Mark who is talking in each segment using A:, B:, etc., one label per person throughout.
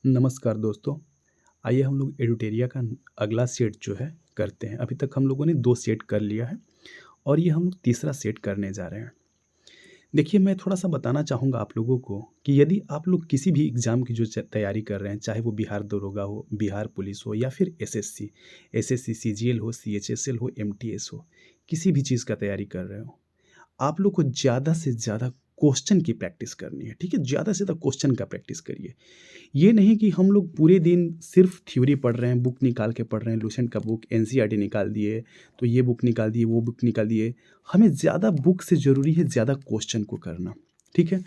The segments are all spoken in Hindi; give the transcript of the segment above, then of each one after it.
A: नमस्कार दोस्तों। आइए हम लोग एडुटेरिया का अगला सेट जो है करते हैं। अभी तक हम लोगों ने 2 सेट कर लिया है और ये हम लोग तीसरा सेट करने जा रहे हैं। देखिए, मैं थोड़ा-सा बताना चाहूँगा आप लोगों को कि यदि आप लोग किसी भी एग्ज़ाम की जो तैयारी कर रहे हैं, चाहे वो बिहार दरोगा हो, बिहार पुलिस हो या फिर एसएससी, सीजीएल हो, सीएचएसएल हो, एमटीएस हो, किसी भी चीज़ का तैयारी कर रहे हो, आप लोग को ज़्यादा से ज़्यादा क्वेश्चन की प्रैक्टिस करनी है, ठीक है? ज़्यादा से ज़्यादा क्वेश्चन का प्रैक्टिस करिए। ये नहीं कि हम लोग पूरे दिन सिर्फ थ्योरी पढ़ रहे हैं, बुक निकाल के पढ़ रहे हैं, लुसेंट का बुक, एनसीईआरटी निकाल दिए, तो ये बुक निकाल दिए, वो बुक निकाल दिए। हमें ज़्यादा बुक से ज़रूरी है ज़्यादा क्वेश्चन को करना, ठीक है?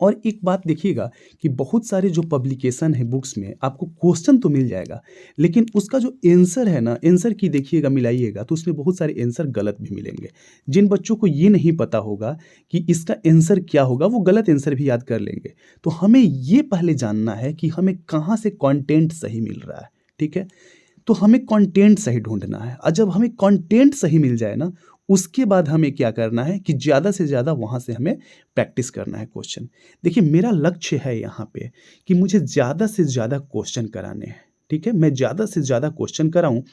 A: और एक बात देखिएगा कि बहुत सारे जो पब्लिकेशन है बुक्स में आपको क्वेश्चन तो मिल जाएगा, लेकिन उसका जो आंसर है ना, आंसर की देखिएगा मिलाइएगा तो उसमें बहुत सारे आंसर गलत भी मिलेंगे। जिन बच्चों को ये नहीं पता होगा कि इसका आंसर क्या होगा, वो गलत आंसर भी याद कर लेंगे। तो हमें ये पहले जानना है कि हमें कहाँ से कंटेंट सही मिल रहा है, ठीक है? तो हमें कंटेंट सही ढूँढना है और जब हमें कंटेंट सही मिल जाए ना, उसके बाद हमें क्या करना है कि ज़्यादा से ज़्यादा वहाँ से हमें प्रैक्टिस करना है क्वेश्चन। देखिए, मेरा लक्ष्य है यहाँ पे कि मुझे ज़्यादा से ज़्यादा क्वेश्चन कराने हैं, ठीक है? मैं ज़्यादा से ज़्यादा क्वेश्चन कराऊँ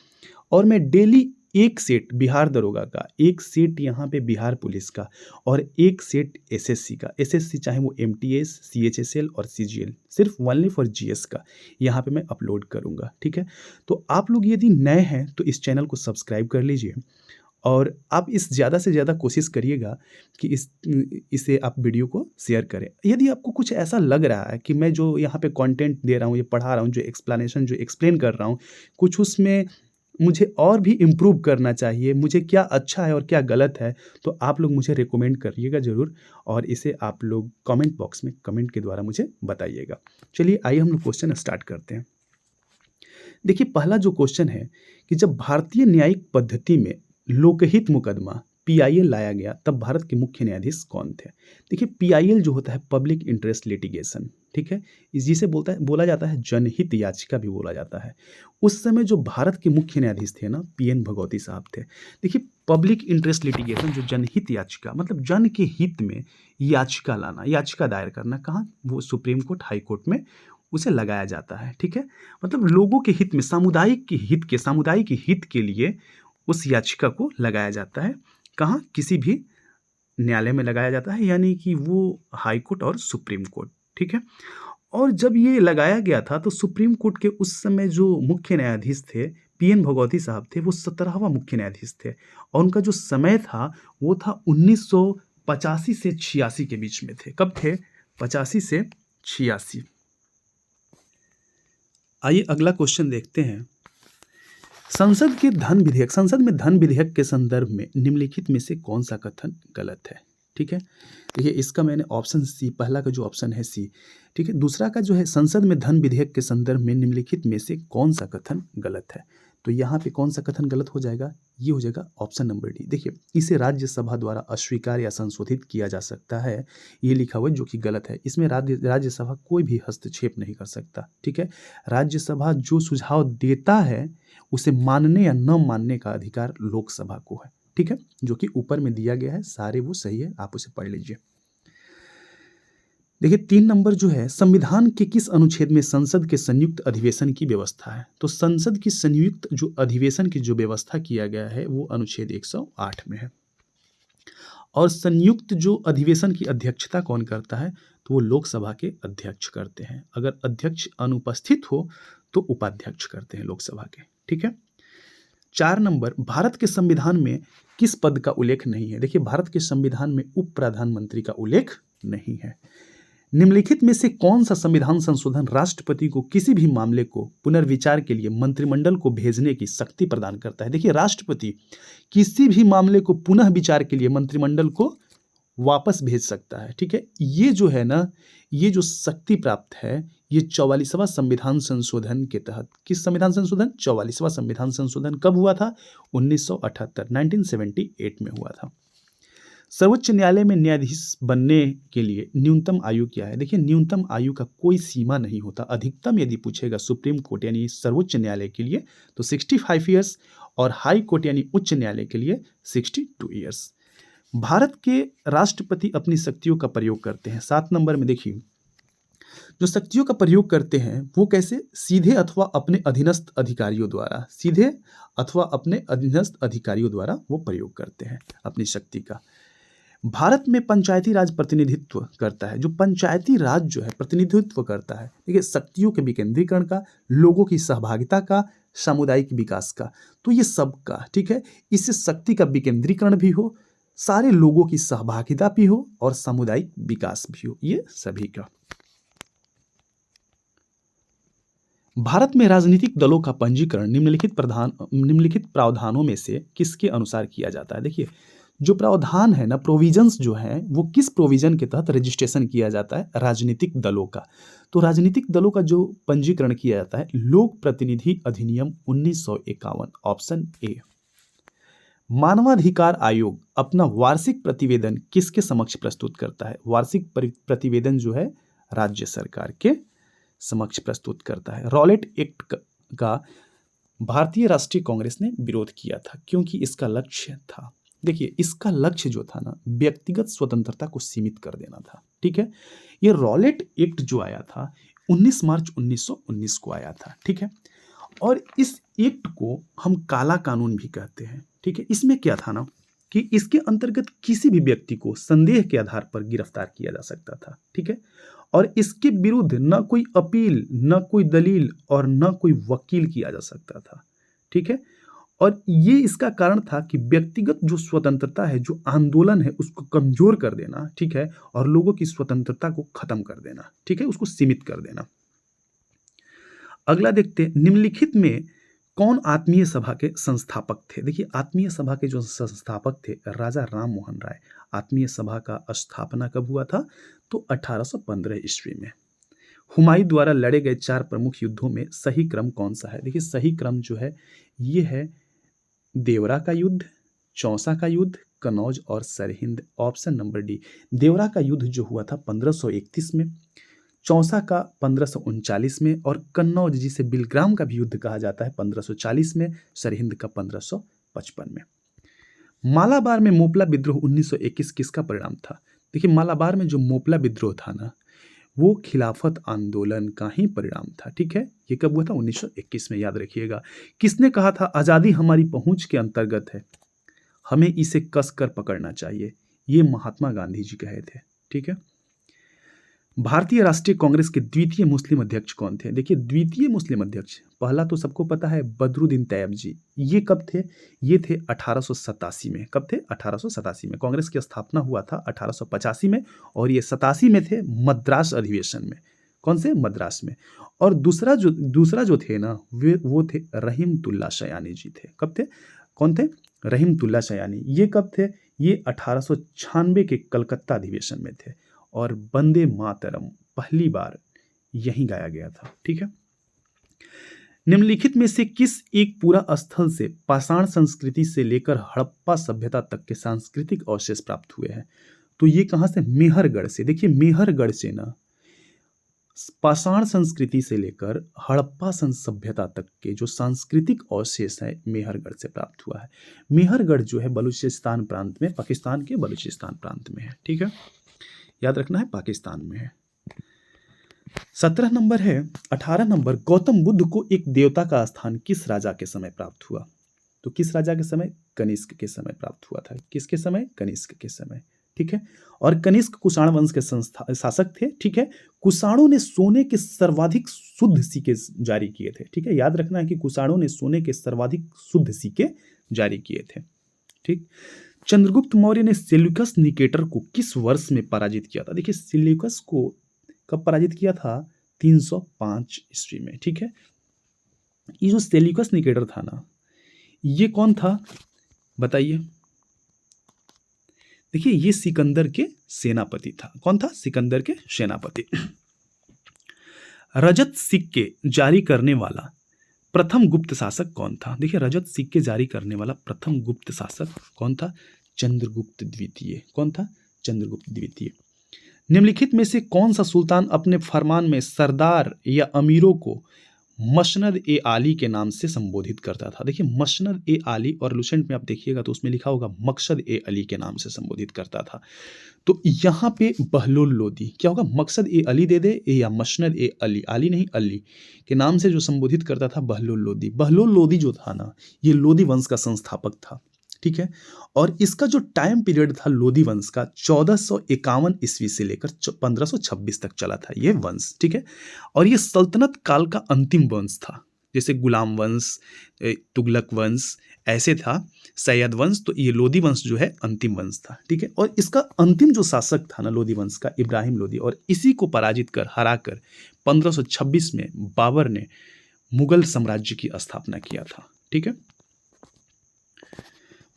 A: और मैं डेली 1 सेट बिहार दरोगा का, 1 सेट यहाँ पे बिहार पुलिस का और 1 सेट एसएससी का। एसएससी चाहे वो एमटीएस, सीएचएसएल और सीजीएल, सिर्फ़ ओनली फॉर जीएस का, यहाँ पे मैं अपलोड करूँगा, ठीक है? तो आप लोग यदि नए हैं तो इस चैनल को सब्सक्राइब कर लीजिए और आप इस ज़्यादा से ज़्यादा कोशिश करिएगा कि इसे आप वीडियो को शेयर करें। यदि आपको कुछ ऐसा लग रहा है कि मैं जो यहाँ पे कंटेंट दे रहा हूँ, ये पढ़ा रहा हूँ, जो एक्सप्लेनेशन जो एक्सप्लेन कर रहा हूँ, कुछ उसमें मुझे और भी इम्प्रूव करना चाहिए, मुझे क्या अच्छा है और क्या गलत है, तो आप लोग मुझे रिकमेंड करिएगा ज़रूर और इसे आप लोग कमेंट बॉक्स में कमेंट के द्वारा मुझे बताइएगा। चलिए आइए हम लोग क्वेश्चन स्टार्ट करते हैं। देखिए, पहला जो क्वेश्चन है कि जब भारतीय न्यायिक पद्धति में लोकहित मुकदमा पीआईएल लाया गया तब भारत के मुख्य न्यायाधीश कौन थे? देखिए, पीआईएल जो होता है पब्लिक इंटरेस्ट लिटिगेशन, ठीक है? जिसे बोला जाता है जनहित याचिका भी बोला जाता है। उस समय जो भारत के मुख्य न्यायाधीश थे ना, पीएन भगवती साहब थे। देखिए, पब्लिक इंटरेस्ट लिटिगेशन जो जनहित याचिका मतलब जन के हित में याचिका लाना, याचिका दायर करना कहाँ? वो सुप्रीम कोर्ट, हाई कोर्ट में उसे लगाया जाता है, ठीक है? मतलब लोगों के हित में, सामुदायिक हित के लिए उस याचिका को लगाया जाता है। कहाँ? किसी भी न्यायालय में लगाया जाता है, यानी कि वो हाई कोर्ट और सुप्रीम कोर्ट, ठीक है? और जब ये लगाया गया था तो सुप्रीम कोर्ट के उस समय जो मुख्य न्यायाधीश थे, पीएन भगवती साहब थे, वो 17वां मुख्य न्यायाधीश थे और उनका जो समय था, वो था 1985 से 86 के बीच में थे। कब थे? 85 से 86। आइए अगला क्वेश्चन देखते हैं। संसद में धन विधेयक के संदर्भ में निम्नलिखित में से कौन सा कथन गलत है? ठीक है? देखिए, इसका मैंने ऑप्शन सी, पहला का जो ऑप्शन है सी, ठीक है? दूसरा का जो है संसद में धन विधेयक के संदर्भ में निम्नलिखित में से कौन सा कथन गलत है? तो यहाँ पे कौन सा कथन गलत हो जाएगा? ये हो जाएगा ऑप्शन नंबर डी। देखिए, इसे राज्यसभा द्वारा अस्वीकार या संशोधित किया जा सकता है, ये लिखा हुआ है जो कि गलत है। इसमें राज्यसभा कोई भी हस्तक्षेप नहीं कर सकता, ठीक है? राज्यसभा जो सुझाव देता है उसे मानने या न मानने का अधिकार लोकसभा को है, ठीक है? जो कि ऊपर में दिया गया है, सारे वो सही है, आप उसे पढ़ लीजिए। देखिए, 3 नंबर जो है, संविधान के किस अनुच्छेद में संसद के संयुक्त अधिवेशन की व्यवस्था है? तो संसद की संयुक्त जो अधिवेशन की जो व्यवस्था किया गया है वो अनुच्छेद 108 में है। और संयुक्त जो अधिवेशन की अध्यक्षता कौन करता है? तो वो लोकसभा के अध्यक्ष करते हैं। अगर अध्यक्ष अनुपस्थित हो तो उपाध्यक्ष करते हैं लोकसभा के, ठीक है? 4 नंबर, भारत के संविधान में किस पद का उल्लेख नहीं है? देखिए, भारत के संविधान में उप प्रधानमंत्री का उल्लेख नहीं है। निम्नलिखित में से कौन सा संविधान संशोधन राष्ट्रपति को किसी भी मामले को पुनर्विचार के लिए मंत्रिमंडल को भेजने की शक्ति प्रदान करता है? देखिए, राष्ट्रपति किसी भी मामले को पुनः विचार के लिए मंत्रिमंडल को वापस भेज सकता है, ठीक है? ये जो है ना, ये जो शक्ति प्राप्त है, ये 44वां संविधान संशोधन के तहत, किस संविधान संशोधन? 44वां संविधान संशोधन कब हुआ था? 1978 में हुआ था। सर्वोच्च न्यायालय में न्यायाधीश बनने के लिए न्यूनतम आयु क्या है? देखिए, न्यूनतम आयु का कोई सीमा नहीं होता। अधिकतम यदि पूछेगा सुप्रीम कोर्ट यानी सर्वोच्च न्यायालय के लिए तो 65 ईयर्स और हाई कोर्ट यानी उच्च न्यायालय के लिए 62 ईयर्स। भारत के राष्ट्रपति अपनी शक्तियों का प्रयोग करते हैं। 7 नंबर में देखिए, जो शक्तियों का प्रयोग करते हैं वो कैसे, सीधे अथवा अपने अधीनस्थ अधिकारियों द्वारा, सीधे अथवा अपने अधीनस्थ अधिकारियों द्वारा वो प्रयोग करते हैं अपनी शक्ति का। भारत में पंचायती राज प्रतिनिधित्व करता है, जो पंचायती राज जो है प्रतिनिधित्व करता है, देखिए शक्तियों के विकेंद्रीकरण का, लोगों की सहभागिता का, सामुदायिक विकास का, तो ये सब का, ठीक है, इससे शक्ति का विकेंद्रीकरण भी हो, सारे लोगों की सहभागिता भी हो और सामुदायिक विकास भी हो, ये सभी का। भारत में राजनीतिक दलों का पंजीकरण निम्नलिखित प्रावधानों में से किसके अनुसार किया जाता है। देखिए जो प्रावधान है ना, प्रोविजंस जो हैं, वो किस प्रोविजन के तहत रजिस्ट्रेशन किया जाता है, राजनीतिक दलों का। तो राजनीतिक दलों का जो पंजीकरण किया जाता है, लोक प्रतिनिधि अधिनियम 1951, ऑप्शन ए। मानवाधिकार आयोग अपना वार्षिक प्रतिवेदन किसके समक्ष प्रस्तुत करता है। वार्षिक प्रतिवेदन जो है राज्य सरकार के समक्ष प्रस्तुत करता है। रॉलेट एक्ट का भारतीय राष्ट्रीय कांग्रेस ने विरोध किया था, क्योंकि इसका लक्ष्य था, देखिए इसका लक्ष्य जो था ना, व्यक्तिगत स्वतंत्रता को सीमित कर देना था, ठीक है। ये रॉलेट एक्ट जो आया था 19 मार्च 1919 को आया था, ठीक है। और इस एक्ट को हम काला कानून भी कहते हैं, ठीक है। इसमें क्या था ना कि इसके अंतर्गत किसी भी व्यक्ति को संदेह के आधार पर गिरफ्तार किया जा सकता था, ठीक है। और इसके विरुद्ध न कोई अपील, न कोई दलील और न कोई वकील किया जा सकता था, ठीक है। और ये इसका कारण था कि व्यक्तिगत जो स्वतंत्रता है, जो आंदोलन है, उसको कमजोर कर देना, ठीक है, और लोगों की स्वतंत्रता को खत्म कर देना, ठीक है, उसको सीमित कर देना। अगला देखते हैं, निम्नलिखित में कौन आत्मीय सभा के संस्थापक थे। देखिए आत्मीय सभा के जो संस्थापक थे, राजा राम मोहन राय। आत्मीय सभा का स्थापना कब हुआ था, तो 1815 ईस्वी में। हुमायूं द्वारा लड़े गए 4 प्रमुख युद्धों में सही क्रम कौन सा है। देखिए सही क्रम जो है ये है देवरा का युद्ध, चौसा का युद्ध, कनौज और सरहिंद, ऑप्शन नंबर डी। देवरा का युद्ध जो हुआ था 1531 में, चौसा का 1539 में, और कन्नौज जिसे बिलग्राम का भी युद्ध कहा जाता है 1540 में, सरहिंद का 1555 में। मालाबार में मोपला विद्रोह 1921 किसका परिणाम था। देखिए मालाबार में जो मोपला विद्रोह था ना, वो खिलाफत आंदोलन का ही परिणाम था, ठीक है। ये कब हुआ था, 1921 में, याद रखिएगा। किसने कहा था, आज़ादी हमारी पहुंच के अंतर्गत है, हमें इसे कसकर पकड़ना चाहिए। ये महात्मा गांधी जी कहे थे, ठीक है। भारतीय राष्ट्रीय कांग्रेस के द्वितीय मुस्लिम अध्यक्ष कौन थे। देखिए द्वितीय मुस्लिम अध्यक्ष, पहला तो सबको पता है बदरुद्दीन तैयब जी। ये कब थे, ये थे 1887 में। कब थे, 1887 में। कांग्रेस की स्थापना हुआ था 1885 में, और ये 87 में थे मद्रास अधिवेशन में। कौन से, मद्रास में। और दूसरा जो थे ना, वो थे रहीमतुल्लाह शयानी जी थे। कब थे, कौन थे, रहीमतुल्लाह शयानी। ये कब थे, ये 1896 के कलकत्ता अधिवेशन में थे। और वंदे मातरम पहली बार यहीं गाया गया था, ठीक है। निम्नलिखित में से किस एक पूरा स्थल से पाषाण संस्कृति से लेकर हड़प्पा सभ्यता तक के सांस्कृतिक अवशेष प्राप्त हुए हैं। तो ये कहां से, मेहरगढ़ से। देखिए मेहरगढ़ से ना पाषाण संस्कृति से लेकर हड़प्पा सभ्यता तक के जो सांस्कृतिक अवशेष है, मेहरगढ़ से प्राप्त हुआ है। मेहरगढ़ जो है बलूचिस्तान प्रांत में, पाकिस्तान के बलूचिस्तान प्रांत में है, ठीक है, याद रखना है, पाकिस्तान में है। 17 नंबर है, 18 नंबर, गौतम बुद्ध को एक देवता का स्थान किस राजा के समय प्राप्त हुआ। तो किस राजा के समय, कनिष्क के समय प्राप्त हुआ था। किसके समय, कनिष्क के समय, ठीक है। और कनिष्क कुषाण वंश के शासक थे, ठीक है। कुषाणों ने सोने के सर्वाधिक शुद्ध सिक्के जारी किए थे, ठीक है। याद रखना है कि कुषाणों ने सोने के सर्वाधिक शुद्ध सिक्के जारी किए थे, ठीक। चंद्रगुप्त मौर्य ने सेल्यूकस निकेटर को किस वर्ष में पराजित किया था। देखिए सेल्यूकस को कब पराजित किया था, 305 ईस्वी में, ठीक है। ये जो सेल्यूकस निकेटर था ना, ये कौन था बताइए। देखिए ये सिकंदर के सेनापति था। कौन था, सिकंदर के सेनापति। रजत सिक्के जारी करने वाला प्रथम गुप्त शासक कौन था। देखिए रजत सिक्के जारी करने वाला प्रथम गुप्त शासक कौन था, चंद्रगुप्त द्वितीय। कौन था, चंद्रगुप्त द्वितीय। निम्नलिखित में से कौन सा सुल्तान अपने फरमान में सरदार या अमीरों को मसनद ए आली के नाम से संबोधित करता था। देखिए मसनद ए आली, और लुसेंट में आप देखिएगा तो उसमें लिखा होगा मकसद ए अली के नाम से संबोधित करता था। तो यहाँ पे बहलोल लोदी क्या होगा, मकसद ए अली दे दे या मसनद ए अली, आली नहीं अली के नाम से जो संबोधित करता था बहलोल लोदी। बहलोल लोदी जो था ना, ये लोदी वंश का संस्थापक था, ठीक है। और इसका जो टाइम पीरियड था लोदी वंश का 1451 ईस्वी से लेकर 1526 तक चला था ये वंश, ठीक है। और ये सल्तनत काल का अंतिम वंश था, जैसे गुलाम वंश, तुगलक वंश ऐसे था, सैयद वंश, तो ये लोदी वंश जो है अंतिम वंश था, ठीक है। और इसका अंतिम जो शासक था ना लोदी वंश का, इब्राहिम लोदी, और इसी को पराजित कर हराकर 1526 में बाबर ने मुगल साम्राज्य की स्थापना किया था, ठीक है।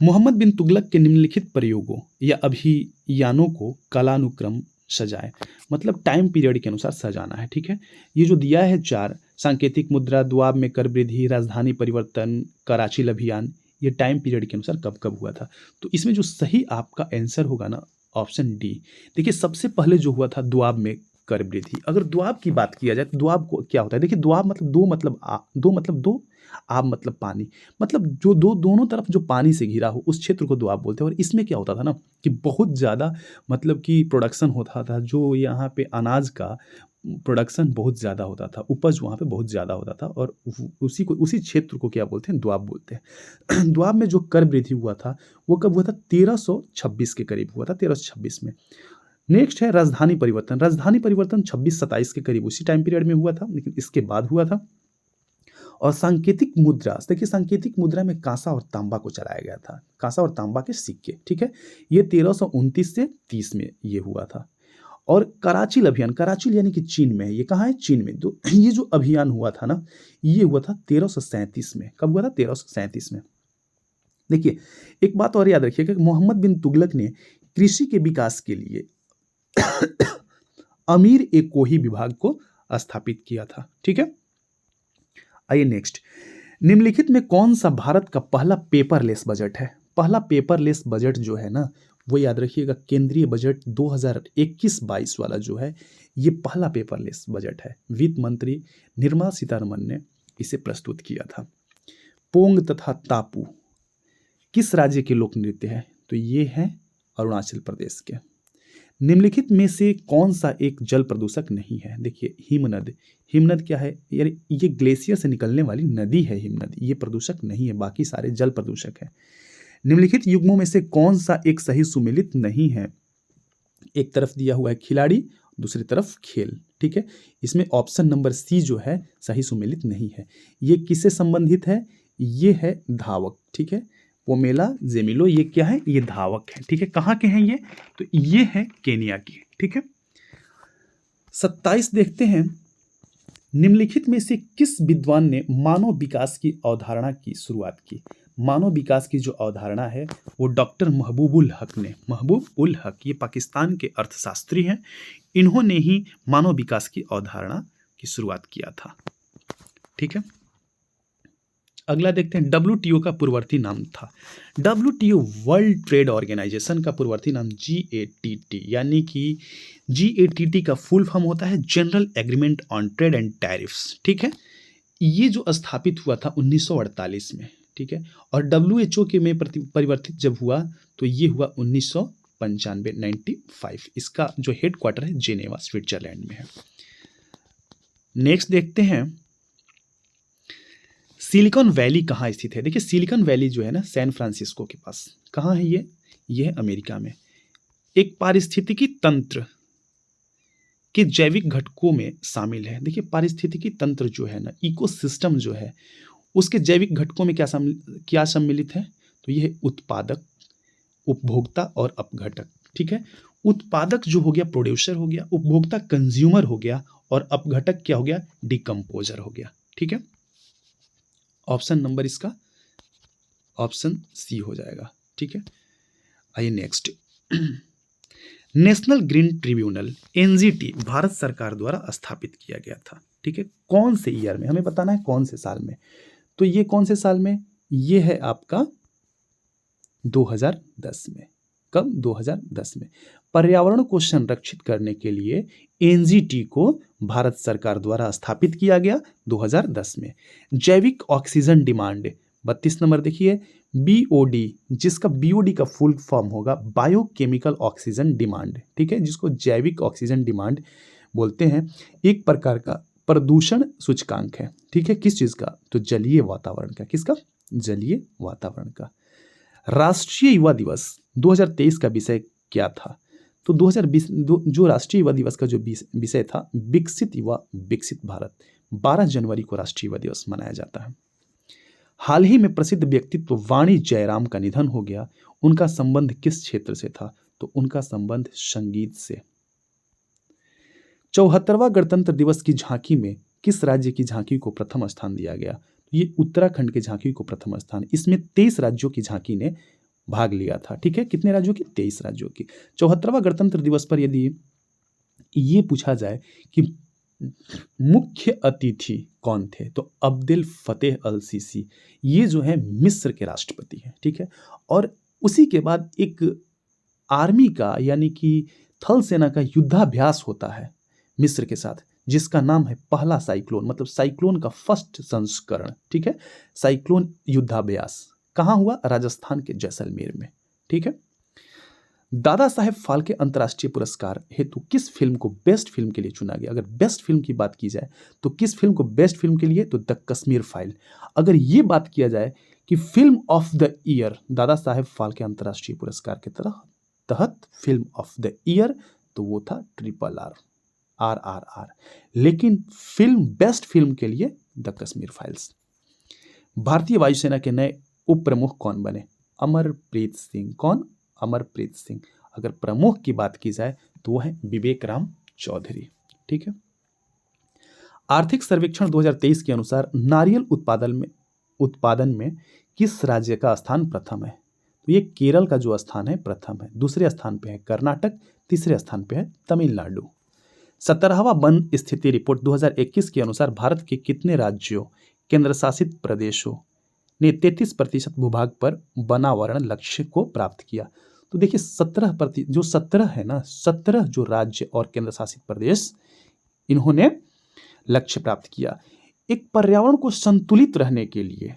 A: मोहम्मद बिन तुगलक के निम्नलिखित प्रयोगों या अभियानों को कालानुक्रम सजाए, मतलब टाइम पीरियड के अनुसार सजाना है, ठीक है। ये जो दिया है 4, सांकेतिक मुद्रा, द्वाब में कर वृद्धि, राजधानी परिवर्तन, कराची अभियान, ये टाइम पीरियड के अनुसार कब कब हुआ था। तो इसमें जो सही आपका आंसर होगा ना, ऑप्शन डी। देखिए सबसे पहले जो हुआ था द्वाब में कर वृद्धि। अगर द्वाब की बात किया जाए तो द्वाब को क्या होता है, देखिए द्वाब मतलब दो, मतलब दो, आब मतलब पानी, मतलब जो दोनों तरफ जो पानी से घिरा हो उस क्षेत्र को द्वाब बोलते हैं। और इसमें क्या होता था ना कि बहुत ज़्यादा मतलब कि प्रोडक्शन होता था, जो यहाँ पे अनाज का प्रोडक्शन बहुत ज़्यादा होता था, उपज वहाँ पे बहुत ज़्यादा होता था, और उसी क्षेत्र को क्या बोलते हैं, द्वाब बोलते हैं। द्वाब में जो कर वृद्धि हुआ था वो कब हुआ था, 1326 के करीब हुआ था, 1326 में। नेक्स्ट है राजधानी परिवर्तन। राजधानी परिवर्तन 26-27 के करीब उसी टाइम पीरियड में हुआ था, लेकिन इसके बाद हुआ था। और सांकेतिक मुद्रा, देखिए सांकेतिक मुद्रा में कांसा और तांबा को चलाया गया था, कांसा और तांबा के सिक्के, ठीक है। ये 1329 से 30 में ये हुआ था। और कराची अभियान, कराची यानी कि चीन में है, ये कहाँ है, चीन में। तो ये जो अभियान हुआ था ना, ये हुआ था 1337 में। कब हुआ था, 1337 में। देखिए एक बात और याद रखिएगा कि मोहम्मद बिन तुगलक ने कृषि के विकास के लिए अमीर ए कोही विभाग को स्थापित किया था, ठीक है। आइए नेक्स्ट, निम्नलिखित में कौन सा भारत का पहला पेपरलेस बजट है। पहला पेपरलेस बजट जो है ना, वो याद रखिएगा केंद्रीय बजट 2021-22 वाला जो है, ये पहला पेपरलेस बजट है। वित्त मंत्री निर्मला सीतारमण ने इसे प्रस्तुत किया था। पोंग तथा तापू किस राज्य के लोक नृत्य है, तो ये है अरुणाचल प्रदेश के। निम्नलिखित में से कौन सा एक जल प्रदूषक नहीं है, देखिए हिमनद। हिमनद क्या है यार, ये ग्लेशियर से निकलने वाली नदी है हिमनद, ये प्रदूषक नहीं है, बाकी सारे जल प्रदूषक है। निम्नलिखित युग्मों में से कौन सा एक सही सुमेलित नहीं है, एक तरफ दिया हुआ है खिलाड़ी, दूसरी तरफ खेल, ठीक है। इसमें ऑप्शन नंबर सी जो है सही सुमेलित नहीं है। ये किससे संबंधित है, ये है धावक, ठीक है। पोमेला जेमिलो, ये क्या है, ये धावक है, ठीक है। कहाँ के हैं ये, तो ये है केनिया के, ठीक है। 27 देखते हैं, निम्नलिखित में से किस विद्वान ने मानव विकास की अवधारणा की शुरुआत की। मानव विकास की जो अवधारणा है वो डॉक्टर महबूब उल हक ने, महबूब उल हक, ये पाकिस्तान के अर्थशास्त्री हैं, इन्होंने ही मानव विकास की अवधारणा की शुरुआत किया था, ठीक है। अगला देखते हैं, WTO का पूर्ववर्ती नाम था। WTO वर्ल्ड ट्रेड ऑर्गेनाइजेशन का पूर्ववर्ती नाम GATT, यानी कि GATT का फुल फॉर्म होता है general agreement on trade and tariffs, ठीक है। ये जो स्थापित हुआ था 1948 में, ठीक है। और WHO के में परिवर्तित जब हुआ तो ये हुआ 1995, 95। इसका जो हेड क्वार्टर है जेनेवा स्विट्जरलैंड में है। नेक्स्ट देखते हैं, सिलिकॉन वैली कहाँ स्थित है। देखिए सिलिकॉन वैली जो है ना सैन फ्रांसिस्को के पास, कहाँ है ये है अमेरिका में। एक पारिस्थितिकी तंत्र के जैविक घटकों में शामिल है। देखिए पारिस्थितिकी तंत्र जो है ना, इकोसिस्टम जो है, उसके जैविक घटकों में क्या सम्मिलित है, तो ये है उत्पादक, उपभोक्ता और अपघटक, ठीक है। उत्पादक जो हो गया प्रोड्यूसर हो गया, उपभोक्ता कंज्यूमर हो गया, और अपघटक क्या हो गया, डिकम्पोजर हो गया, ठीक है। ऑप्शन नंबर इसका ऑप्शन सी हो जाएगा, ठीक है। आइए next, national green tribunal NGT Bharat सरकार द्वारा स्थापित किया गया था, ठीक है। कौन से ईयर में, हमें बताना है कौन से साल में। तो ये कौन से साल में, ये है आपका 2010 में, कब? 2010 में। पर्यावरण को संरक्षित करने के लिए एनजीटी को भारत सरकार द्वारा स्थापित किया गया 2010 में। जैविक ऑक्सीजन डिमांड 32 नंबर देखिए, बीओडी, जिसका बीओडी का फुल फॉर्म होगा बायोकेमिकल ऑक्सीजन डिमांड, ठीक है, जिसको जैविक ऑक्सीजन डिमांड बोलते हैं, एक प्रकार का प्रदूषण सूचकांक है, ठीक है। किस चीज का? तो जलीय वातावरण का। किसका? जलीय वातावरण का। राष्ट्रीय युवा दिवस 2023 का विषय क्या था? तो 2020 जो राष्ट्रीय युवा दिवस का जो विषय था, विकसित युवा विकसित भारत। 12 जनवरी को राष्ट्रीय युवा दिवस मनाया जाता है। हाल ही में प्रसिद्ध व्यक्तित्व वाणी जयराम का निधन हो गया। उनका संबंध किस क्षेत्र से था? तो उनका संबंध संगीत से। 74वां गणतंत्र दिवस की झांकी में किस राज्य की झांकी को प्रथम स्थान दिया गया? ये उत्तराखंड की झांकी को प्रथम स्थान। इसमें 23 राज्यों की झांकी ने भाग लिया था, ठीक है। कितने राज्यों की? 23 राज्यों की। 74वां गणतंत्र दिवस पर यदि ये पूछा जाए कि मुख्य अतिथि कौन थे, तो अब्दुल फतेह अल सीसी, ये जो है मिस्र के राष्ट्रपति हैं, ठीक है। और उसी के बाद एक आर्मी का यानी कि थल सेना का युद्धाभ्यास होता है मिस्र के साथ, जिसका नाम है पहला साइक्लोन, मतलब साइक्लोन का फर्स्ट संस्करण, ठीक है। साइक्लोन युद्धाभ्यास कहाँ हुआ? राजस्थान के जैसलमेर में, ठीक है। दादा साहेब फाल्के अंतर्राष्ट्रीय पुरस्कार हेतु किस फिल्म को बेस्ट फिल्म के लिए चुना गया? अगर बेस्ट फिल्म की बात की जाए तो किस फिल्म को बेस्ट फिल्म के लिए? तो द कश्मीर फाइल। अगर ये बात किया जाए कि film of the year, Dada Saheb Phalke अंतर्राष्ट्रीय पुरस्कार के तहत फिल्म ऑफ द ईयर, तो वो था RRR, RRR। लेकिन फिल्म बेस्ट फिल्म के लिए द कश्मीर फाइल्स। भारतीय वायुसेना के नए उप प्रमुख कौन बने? अमरप्रीत सिंह। कौन? अमरप्रीत सिंह। अगर प्रमुख की बात की जाए तो वह है विवेक राम चौधरी, ठीक है। आर्थिक सर्वेक्षण 2023 के अनुसार नारियल उत्पादन में किस राज्य का स्थान प्रथम है? तो ये केरल का जो स्थान है प्रथम है। दूसरे स्थान पे है कर्नाटक, तीसरे स्थान पे है तमिलनाडु। 17वां वन स्थिति रिपोर्ट 2021 के अनुसार भारत के कितने राज्यों, केंद्र शासित प्रदेशों ने 33% भूभाग पर वनावरण लक्ष्य को प्राप्त किया? तो देखिए 17 है ना, 17 जो राज्य और केंद्र शासित प्रदेश, इन्होंने लक्ष्य प्राप्त किया। एक पर्यावरण को संतुलित रहने के लिए,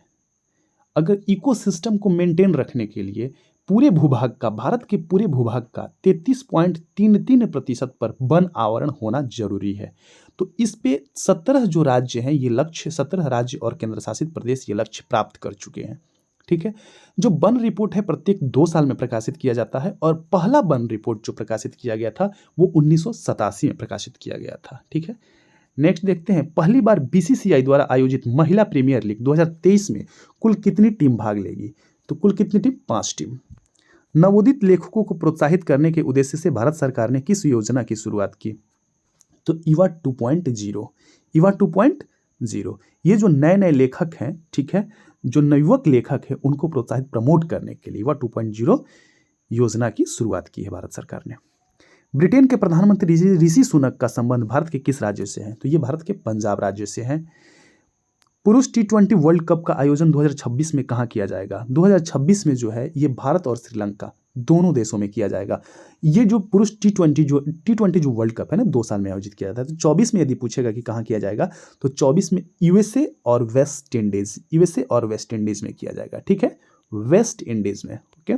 A: अगर इकोसिस्टम को मेंटेन रखने के लिए पूरे भूभाग का, भारत के पूरे भूभाग का 33.33% पर वन आवरण होना जरूरी है। तो इस पे 17 जो राज्य हैं, ये लक्ष्य 17 राज्य और केंद्र शासित प्रदेश ये लक्ष्य प्राप्त कर चुके हैं, ठीक है। जो वन रिपोर्ट है प्रत्येक 2 साल में प्रकाशित किया जाता है, और पहला वन रिपोर्ट जो प्रकाशित किया गया था वो 1987 में प्रकाशित किया गया था, ठीक है। नेक्स्ट देखते हैं, पहली बार बीसीसीआई द्वारा आयोजित महिला प्रीमियर लीग 2023 में कुल कितनी टीम भाग लेगी? तो कुल कितनी टीम? 5 टीम। नवोदित लेखकों को प्रोत्साहित करने के उद्देश्य से भारत सरकार ने किस योजना की शुरुआत की? तो युवा 2.0। युवा 2.0 ये जो नए नए लेखक हैं, ठीक है, जो नवयुवक लेखक हैं, उनको प्रोत्साहित प्रमोट करने के लिए युवा 2.0 योजना की शुरुआत की है भारत सरकार ने। ब्रिटेन के प्रधानमंत्री ऋषि सुनक का संबंध भारत के किस राज्य से है? तो ये भारत के पंजाब राज्य से है। पुरुष T20 वर्ल्ड कप का आयोजन 2026 में कहाँ किया जाएगा? 2026 में जो है ये भारत और श्रीलंका दोनों देशों में किया जाएगा। ये जो पुरुष T20 जो वर्ल्ड कप है ना, 2 साल में आयोजित किया जाता है। तो 24 में यदि पूछेगा कि कहाँ किया जाएगा, तो 24 में यूएसए और वेस्ट इंडीज में किया जाएगा, ठीक है, वेस्ट इंडीज में, ओके।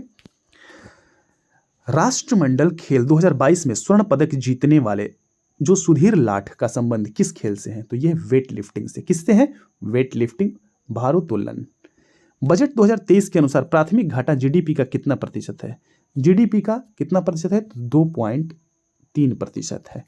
A: राष्ट्रमंडल खेल 2022 में स्वर्ण पदक जीतने वाले जो सुधीर लाठ का संबंध किस खेल से है? तो यह वेट लिफ्टिंग से। किससे है? वेट लिफ्टिंग, भारोत्तोलन। बजट 2023 के अनुसार प्राथमिक घाटा जीडीपी का कितना प्रतिशत है? जीडीपी का कितना प्रतिशत है? 2.3% है।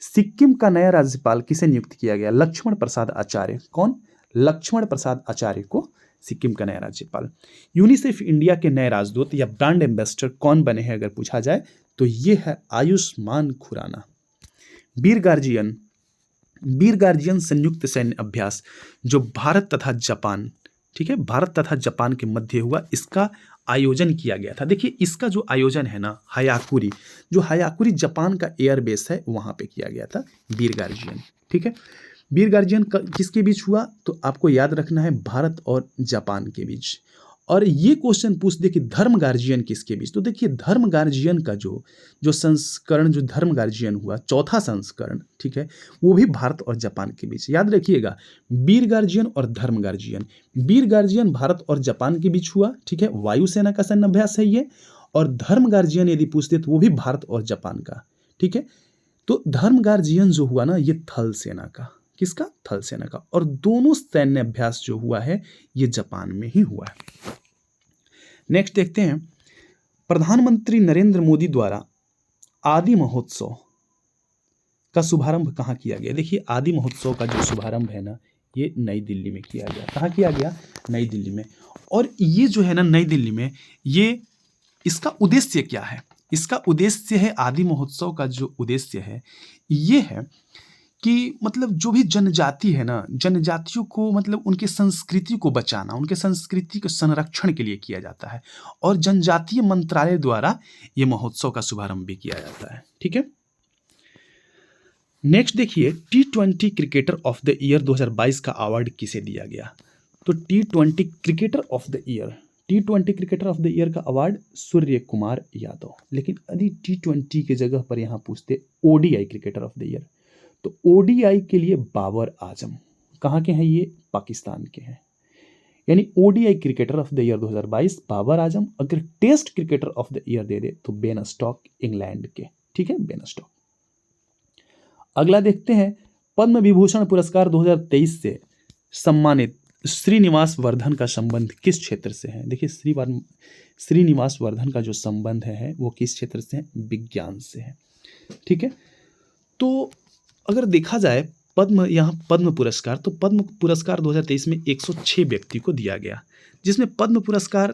A: सिक्किम का नया राज्यपाल किसे नियुक्त किया गया? लक्ष्मण प्रसाद आचार्य। कौन? लक्ष्मण प्रसाद आचार्य को सिक्किम का नया राज्यपाल। यूनिसेफ इंडिया के नए राजदूत या ब्रांड एम्बेसडर कौन बने हैं अगर पूछा जाए, तो ये है आयुष्मान खुराना। वीर गार्जियन संयुक्त सैन्य अभ्यास जो भारत तथा जापान, ठीक है, भारत तथा जापान के मध्य हुआ, इसका आयोजन किया गया था। देखिए इसका जो आयोजन है ना, हायाकुरी जापान का एयरबेस है, वहां पे किया गया था वीर गार्जियन, ठीक है। वीर गार्जियन किसके बीच हुआ? तो आपको याद रखना है भारत और जापान के बीच। और ये क्वेश्चन पूछ दे कि धर्म गार्जियन किसके बीच, तो देखिए धर्म गार्जियन का जो संस्करण, जो धर्म गार्जियन हुआ चौथा संस्करण, ठीक है, वो भी भारत और जापान के बीच। याद रखिएगा, वीर गार्जियन और धर्म गार्जियन। वीर गार्जियन भारत और जापान के बीच हुआ, ठीक है, वायुसेना का सैन्य अभ्यास है ये। और धर्म गार्जियन यदि पूछते तो वो भी भारत और जापान का, ठीक है। तो धर्म गार्जियन जो हुआ ना, ये थल सेना का, किसका, थल सेना का। और दोनों सैन्य अभ्यास जो हुआ है ये जापान में ही हुआ है। नेक्स्ट देखते हैं, प्रधानमंत्री नरेंद्र मोदी द्वारा आदि महोत्सव का शुभारंभ कहाँ किया गया। देखिए आदि महोत्सव का जो शुभारंभ है ना, ये नई दिल्ली में किया गया। कहाँ किया गया, नई दिल्ली में। और ये जो है ना नई दिल्ली में, ये इसका उद्देश्य क्या है, इसका उद्देश्य है, आदि महोत्सव का जो उद्देश्य है ये है कि मतलब जो भी जनजाति है ना, जनजातियों को मतलब उनकी संस्कृति को बचाना, उनके संस्कृति के संरक्षण के लिए किया जाता है। और जनजातीय मंत्रालय द्वारा ये महोत्सव का शुभारंभ भी किया जाता है, ठीक है। नेक्स्ट देखिए, T20 cricketer of the year 2022 का अवार्ड किसे दिया गया। तो T20 cricketer of the year, T20 cricketer of the year का अवार्ड सूर्य कुमार यादव। लेकिन यदि T20 की जगह पर यहाँ पूछते ODI cricketer of the year, तो ODI के लिए बाबर आजम। कहाँ के हैं ये, पाकिस्तान के हैं। यानी ODI cricketer of the year 2022 Babar Azam. अगर test cricketer of the year दे दे तो बेन स्टोक इंग्लैंड के, ठीक है, बेन स्टोक। अगला देखते हैं, पद्म विभूषण पुरस्कार 2023 से सम्मानित श्रीनिवास वर्धन का संबंध किस क्षेत्र से है। देखिए श्रीनिवास वर्धन का जो संबंध है वो किस क्षेत्र से है, विज्ञान से है, ठीक है। तो अगर देखा जाए पद्म पुरस्कार, तो पद्म पुरस्कार 2023 में 106 व्यक्ति को दिया गया, जिसमें पद्म पुरस्कार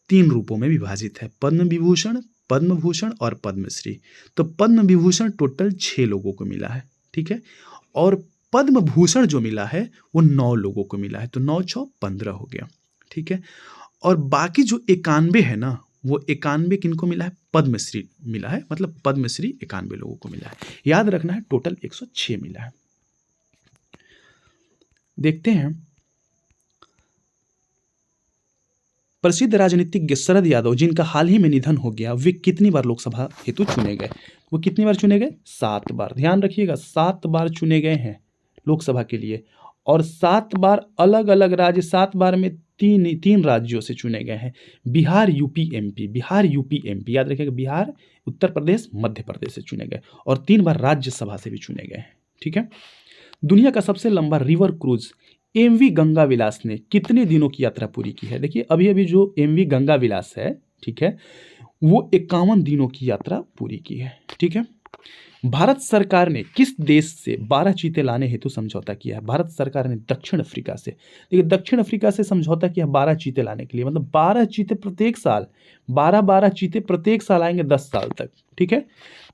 A: 3 रूपों में विभाजित है, पद्म विभूषण, पद्म भूषण और पद्मश्री। तो पद्म विभूषण टोटल 6 लोगों को मिला है, ठीक है। और पद्म भूषण जो मिला है वो 9 लोगों को मिला है, तो 9 6 15 हो गया, ठीक है। और बाकी जो 91 है ना, वो 91 किनको मिला है, पद्मश्री मिला है, मतलब पद्मश्री 91 लोगों को मिला है। याद रखना है टोटल 106 मिला है। देखते हैं, प्रसिद्ध राजनीतिज्ञ शरद यादव जिनका हाल ही में निधन हो गया, वे कितनी बार लोकसभा हेतु चुने गए। वो कितनी बार चुने गए, 7 बार। ध्यान रखिएगा 7 बार चुने गए हैं लोकसभा के लिए। और 7 बार अलग अलग राज्य, 7 बार में तीन राज्यों से चुने गए हैं, Bihar UP MP, Bihar UP MP. याद रखिएगा बिहार, उत्तर प्रदेश, मध्य प्रदेश से चुने गए। और 3 बार राज्यसभा से भी चुने गए हैं, ठीक है। दुनिया का सबसे लंबा रिवर क्रूज MV गंगा विलास ने कितने दिनों की यात्रा पूरी की है। देखिए अभी अभी जो MV गंगा विलास है, ठीक है, वो 51 दिनों की यात्रा पूरी की है, ठीक है। भारत सरकार ने किस देश से 12 चीते लाने हेतु समझौता किया है। भारत सरकार ने दक्षिण अफ्रीका से, देखिए दक्षिण अफ्रीका से समझौता किया 12 चीते लाने के लिए, मतलब 12 चीते प्रत्येक साल, 12 चीते प्रत्येक साल आएंगे 10 साल तक, ठीक है।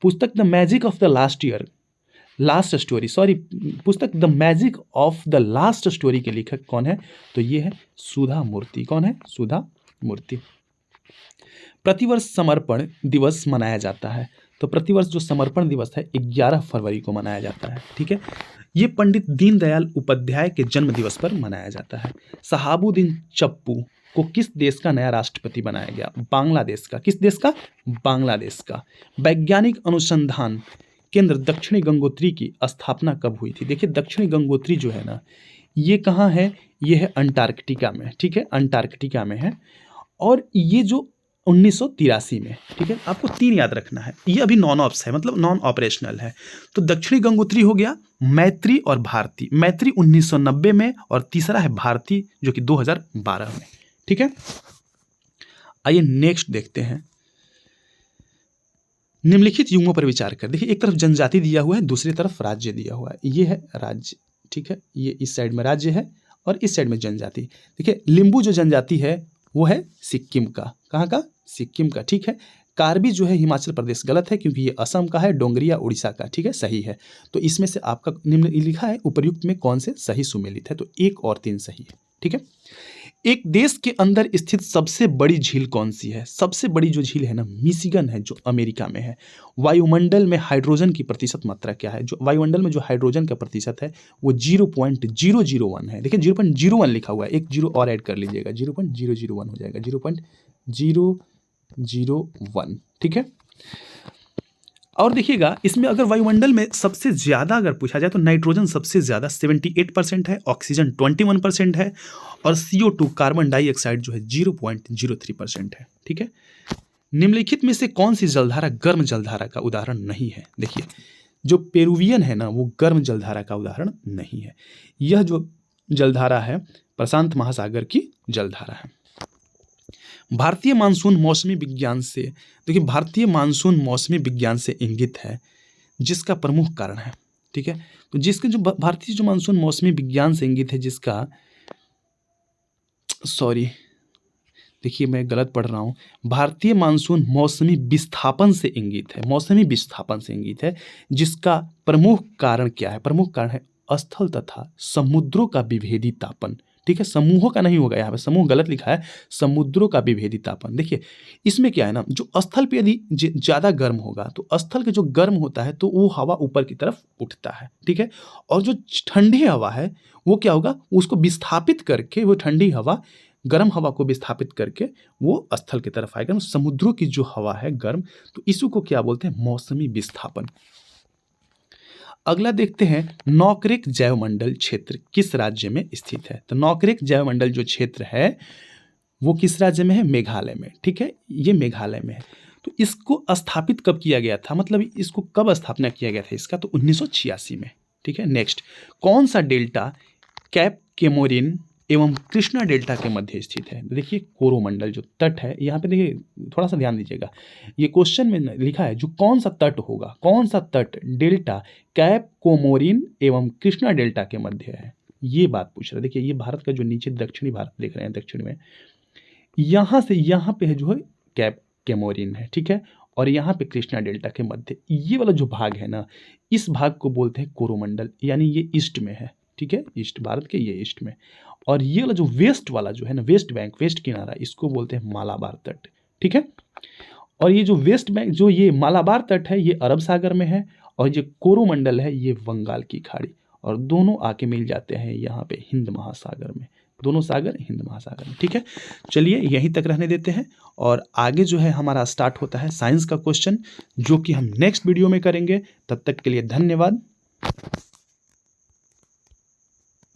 A: पुस्तक द मैजिक ऑफ द पुस्तक the magic of the last story के लेखक कौन है, तो ये है सुधा मूर्ति। कौन है, सुधा मूर्ति। प्रतिवर्ष समर्पण दिवस मनाया जाता है, तो प्रतिवर्ष जो समर्पण दिवस है 11 फरवरी को मनाया जाता है, ठीक है। ये पंडित दीनदयाल उपाध्याय के जन्म दिवस पर मनाया जाता है। शहाबुद्दीन चप्पू को किस देश का नया राष्ट्रपति बनाया गया, बांग्लादेश का। किस देश का, बांग्लादेश का। वैज्ञानिक अनुसंधान केंद्र दक्षिणी गंगोत्री की स्थापना कब हुई थी। देखिए दक्षिणी गंगोत्री जो है ना, ये कहाँ है, ये है अंटार्कटिका में, ठीक है, अंटार्कटिका में है। और ये जो 1983 में, ठीक है। आपको 3 याद रखना है, ये अभी नॉन ऑप्स है, मतलब नॉन ऑपरेशनल है। तो दक्षिणी गंगोत्री हो गया, मैत्री और भारती। मैत्री 1990 में और तीसरा है भारती जो कि 2012 में, ठीक है। आइए नेक्स्ट देखते हैं, निम्नलिखित युग्मों पर विचार कर। देखिए एक तरफ जनजाति दिया हुआ है, दूसरी तरफ राज्य दिया हुआ है। ये है राज्य, ठीक है, ये इस साइड में राज्य है और इस साइड में जनजाति। देखिए लिम्बू जो जनजाति है वो है सिक्किम का। कहाँ का, सिक्किम का, ठीक है। कार्बी जो है हिमाचल प्रदेश, गलत है क्योंकि ये असम का है। डोंगरिया उड़ीसा का, ठीक है, सही है। तो इसमें से आपका निम्न लिखा है उपर्युक्त में कौन से सही सुमेलित है, तो 1 और 3 सही है, ठीक है। एक देश के अंदर स्थित सबसे बड़ी झील कौन सी है? सबसे बड़ी जो झील है ना, मिशिगन है, जो अमेरिका में है। वायुमंडल में हाइड्रोजन की प्रतिशत मात्रा क्या है? जो वायुमंडल में जो हाइड्रोजन का प्रतिशत है वो 0.001 है। देखिए 0.01 लिखा हुआ है, एक जीरो और ऐड कर लीजिएगा, 0.001 हो जाएगा, 0.001। ठीक है। और देखिएगा इसमें अगर वायुमंडल में सबसे ज़्यादा अगर पूछा जाए तो नाइट्रोजन सबसे ज़्यादा 78% है, ऑक्सीजन 21% है, और CO2 कार्बन डाइऑक्साइड जो है 0.03% है। ठीक है। निम्नलिखित में से कौन सी जलधारा गर्म जलधारा का उदाहरण नहीं है? देखिए जो पेरुवियन है ना, वो गर्म जलधारा का उदाहरण नहीं है। यह जो जलधारा है प्रशांत महासागर की जलधारा है। भारतीय मानसून मौसमी विज्ञान से, देखिए भारतीय मानसून मौसमी विज्ञान से इंगित है, जिसका प्रमुख कारण है। ठीक है। तो जिसके जो भारतीय जो मानसून मौसमी विज्ञान से इंगित है, जिसका, सॉरी देखिए मैं गलत पढ़ रहा हूँ, भारतीय मानसून मौसमी विस्थापन से इंगित है, मौसमी विस्थापन से इंगित है, जिसका प्रमुख कारण क्या है? प्रमुख कारण है स्थल तथा समुद्रों का विभेदी तापन। ठीक है, समूहों का नहीं होगा, यहाँ पे समूह गलत लिखा है, समुद्रों का विभेदी तापन। देखिए इसमें क्या है ना, जो स्थल पे यदि ज़्यादा गर्म होगा तो स्थल के जो गर्म होता है तो वो हवा ऊपर की तरफ उठता है। ठीक है। और जो ठंडी हवा है वो क्या होगा, उसको विस्थापित करके, वो ठंडी हवा गर्म हवा को विस्थापित करके वो स्थल की तरफ आएगा। समुद्रों की जो हवा है गर्म, तो इसी को क्या बोलते हैं? मौसमी विस्थापन। अगला देखते हैं, नौकरेक जैवमंडल क्षेत्र किस राज्य में स्थित है? तो नौकरेक जैवमंडल जो क्षेत्र है वो किस राज्य में है? मेघालय में। ठीक है, ये मेघालय में है। तो इसको स्थापित कब किया गया था, मतलब इसको कब स्थापना किया गया था इसका? तो 1986 में। ठीक है। नेक्स्ट, कौन सा डेल्टा कैप केमोरिन एवं कृष्णा डेल्टा के मध्य स्थित है? देखिए कोरोमंडल जो तट है, यहाँ पे देखिए थोड़ा सा ध्यान दीजिएगा, ये क्वेश्चन में लिखा है जो कौन सा तट होगा, कौन सा तट डेल्टा कैप कोमोरिन एवं कृष्णा डेल्टा के मध्य है, ये बात पूछ रहा है। देखिए ये भारत का जो नीचे दक्षिणी भारत देख रहे हैं, दक्षिण में यहाँ से यहाँ पे है जो है कैप केमोरिन है। ठीक है। और यहाँ पे कृष्णा डेल्टा के मध्य ये वाला जो भाग है ना, इस भाग को बोलते हैं कोरोमंडल, यानी ये ईस्ट में है। ठीक है, ईस्ट भारत के ये ईस्ट में। और ये वाला जो वेस्ट वाला जो है ना, वेस्ट बैंक, वेस्ट किनारा, इसको बोलते हैं मालाबार तट। ठीक है। और ये जो वेस्ट बैंक, जो ये मालाबार तट है, ये अरब सागर में है, और ये कोरोमंडल है ये बंगाल की खाड़ी, और दोनों आके मिल जाते हैं यहाँ पे हिंद महासागर में, दोनों सागर हिंद महासागर में। ठीक है। चलिए यहीं तक रहने देते हैं, और आगे जो है हमारा स्टार्ट होता है साइंस का क्वेश्चन, जो कि हम नेक्स्ट वीडियो में करेंगे। तब तक के लिए धन्यवाद।